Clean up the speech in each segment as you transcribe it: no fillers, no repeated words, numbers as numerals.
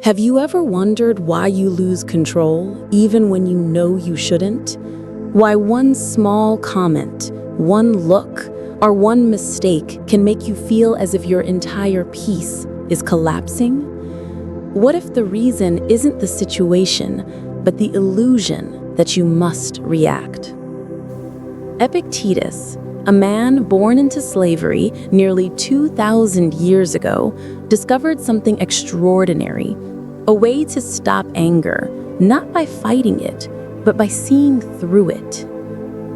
Have you ever wondered why you lose control, even when you know you shouldn't? Why one small comment, one look, or one mistake can make you feel as if your entire peace is collapsing? What if the reason isn't the situation, but the illusion that you must react? Epictetus, a man born into slavery nearly 2,000 years ago, discovered something extraordinary. A way to stop anger, not by fighting it, but by seeing through it.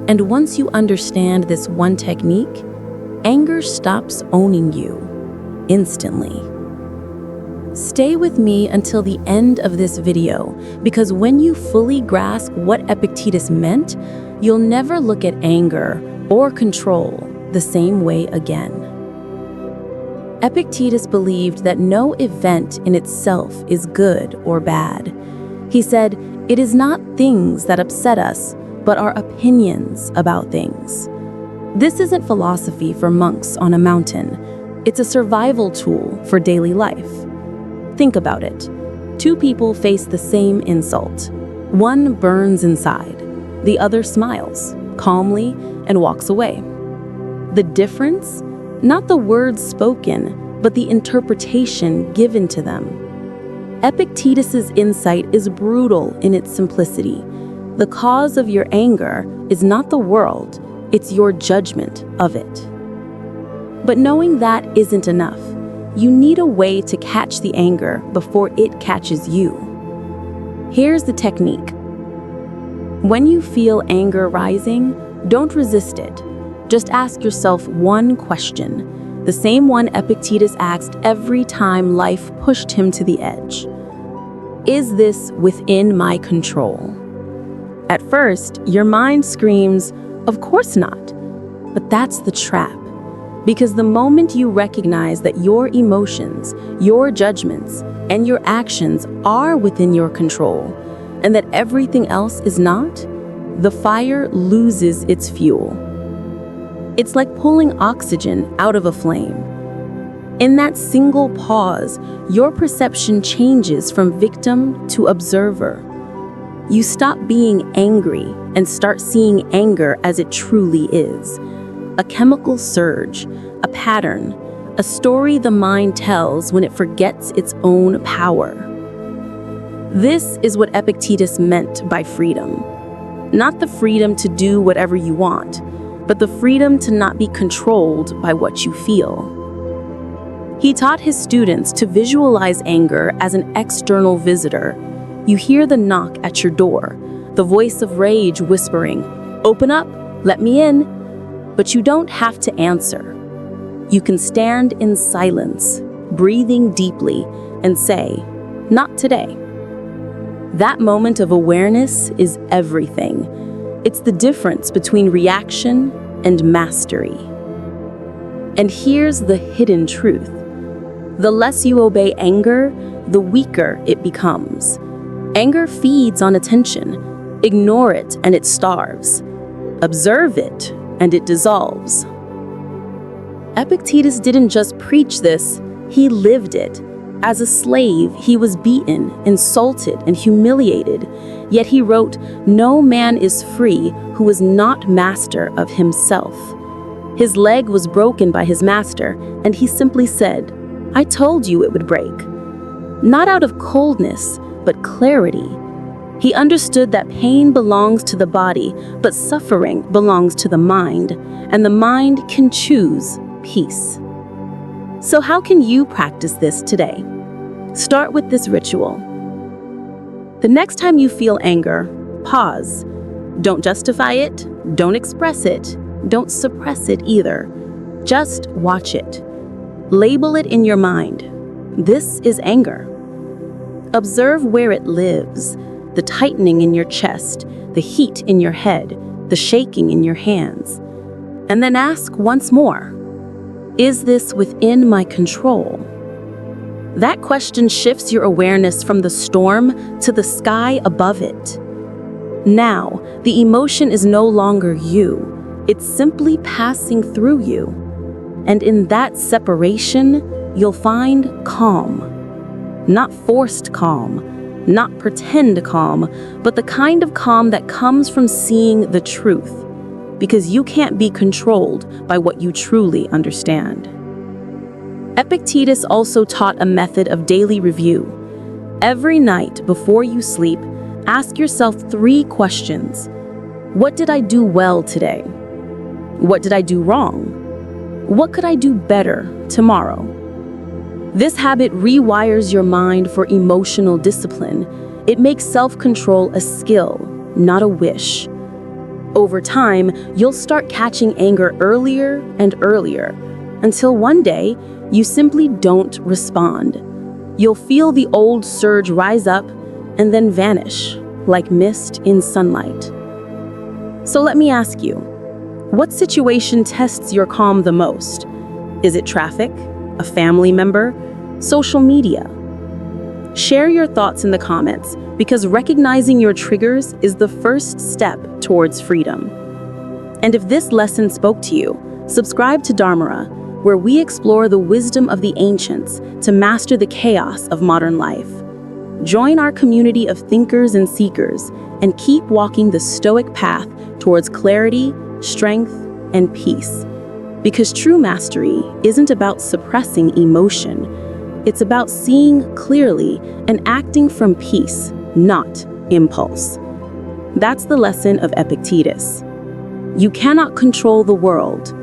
And once you understand this one technique, anger stops owning you instantly. Stay with me until the end of this video, because when you fully grasp what Epictetus meant, you'll never look at anger or control the same way again. Epictetus believed that no event in itself is good or bad. He said, "It is not things that upset us, but our opinions about things." This isn't philosophy for monks on a mountain. It's a survival tool for daily life. Think about it. Two people face the same insult. One burns inside. The other smiles calmly and walks away. The difference? Not the words spoken, but the interpretation given to them. Epictetus's insight is brutal in its simplicity. The cause of your anger is not the world, it's your judgment of it. But knowing that isn't enough. You need a way to catch the anger before it catches you. Here's the technique. When you feel anger rising, don't resist it. Just ask yourself one question, the same one Epictetus asked every time life pushed him to the edge. Is this within my control? At first, your mind screams, "Of course not." But that's the trap. Because the moment you recognize that your emotions, your judgments, and your actions are within your control, and that everything else is not, the fire loses its fuel. It's like pulling oxygen out of a flame. In that single pause, your perception changes from victim to observer. You stop being angry and start seeing anger as it truly is. A chemical surge, a pattern, a story the mind tells when it forgets its own power. This is what Epictetus meant by freedom. Not the freedom to do whatever you want, but the freedom to not be controlled by what you feel. He taught his students to visualize anger as an external visitor. You hear the knock at your door, the voice of rage whispering, "Open up, let me in." But you don't have to answer. You can stand in silence, breathing deeply, and say, "Not today." That moment of awareness is everything. It's the difference between reaction and mastery. And here's the hidden truth. The less you obey anger, the weaker it becomes. Anger feeds on attention. Ignore it and it starves. Observe it and it dissolves. Epictetus didn't just preach this, he lived it. As a slave, he was beaten, insulted, and humiliated. Yet he wrote, "No man is free who is not master of himself." His leg was broken by his master, and he simply said, "I told you it would break." Not out of coldness, but clarity. He understood that pain belongs to the body, but suffering belongs to the mind, and the mind can choose peace. So how can you practice this today? Start with this ritual. The next time you feel anger, pause. Don't justify it, don't express it, don't suppress it either. Just watch it. Label it in your mind. This is anger. Observe where it lives, the tightening in your chest, the heat in your head, the shaking in your hands. And then ask once more, is this within my control? That question shifts your awareness from the storm to the sky above it. Now, the emotion is no longer you. It's simply passing through you. And in that separation, you'll find calm. Not forced calm, not pretend calm, but the kind of calm that comes from seeing the truth, because you can't be controlled by what you truly understand. Epictetus also taught a method of daily review. Every night before you sleep, ask yourself 3 questions. What did I do well today? What did I do wrong? What could I do better tomorrow? This habit rewires your mind for emotional discipline. It makes self-control a skill, not a wish. Over time, you'll start catching anger earlier and earlier, until one day, you simply don't respond. You'll feel the old surge rise up and then vanish, like mist in sunlight. So let me ask you, what situation tests your calm the most? Is it traffic, a family member, social media? Share your thoughts in the comments, because recognizing your triggers is the first step towards freedom. And if this lesson spoke to you, subscribe to Dharmara, where we explore the wisdom of the ancients to master the chaos of modern life. Join our community of thinkers and seekers, and keep walking the Stoic path towards clarity, strength, and peace. Because true mastery isn't about suppressing emotion. It's about seeing clearly and acting from peace, not impulse. That's the lesson of Epictetus. You cannot control the world,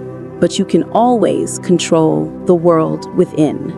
but you can always control the world within.